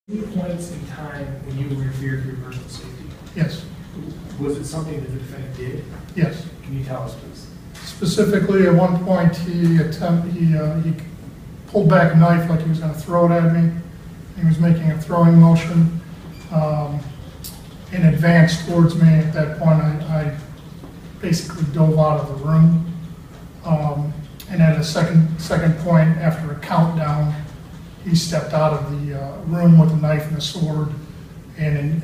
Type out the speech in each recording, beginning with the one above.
Any points in time when you were in fear for your personal safety? Yes. Was it something that the defendant did? Yes. Can you tell us, please? Specifically, at one point, he pulled back a knife like he was going to throw it at me. He was making a throwing motion in advance towards me. At that point, I basically dove out of the room. And at a second point, after a countdown, he stepped out of the room with a knife and a sword, and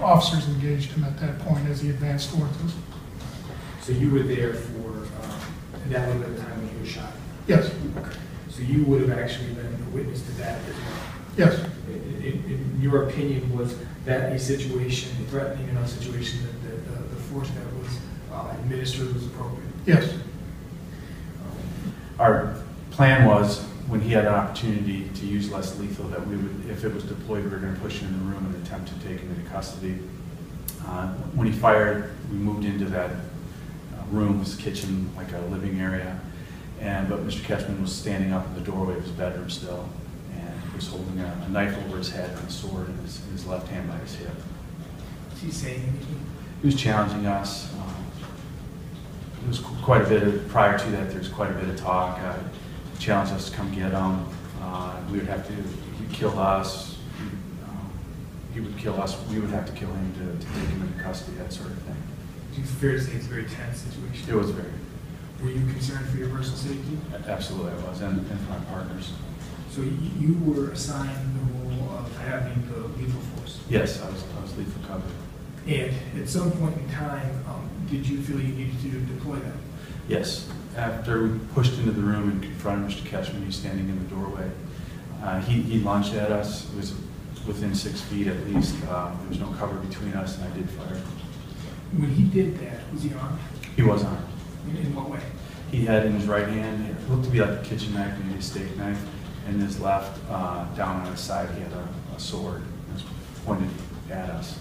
officers engaged him at that point as he advanced towards us. So you were there for that little bit of time when he was shot? Yes. Okay. So you would have actually been a witness to that as well? Yes. In your opinion, was that a situation, a threatening enough situation that the force that was administered was appropriate? Yes. Our plan was, when he had an opportunity to use less lethal, that we would, if it was deployed, we were going to push him in the room and attempt to take him into custody. When he fired, we moved into that room, his kitchen, like a living area, but Mr. Ketchman was standing up in the doorway of his bedroom still, and he was holding a knife over his head and a sword in his left hand by his hip. Was he saying anything? He was challenging us. There was quite a bit of, prior to that, there was quite a bit of talk. He challenged us to come get him. We would have to, he'd kill us. He would kill us. We would have to kill him to take him into custody, that sort of thing. It's fair to say it's a very tense situation. It was very. Were you concerned for your personal safety? Absolutely, I was, and for my partners. So you were assigned the role of having the lethal force? Yes, I was lethal cover. And at some point in time, did you feel you needed to deploy that? Yes. After we pushed into the room and confronted Mr. Ketchman, he was standing in the doorway. He lunged at us. It was within 6 feet at least. There was no cover between us, and I did fire. When he did that, was he armed? He was armed. In what way? He had in his right hand, it looked to be like a kitchen knife, maybe a steak knife, and in his left, down on his side, he had a sword. It was pointed at us.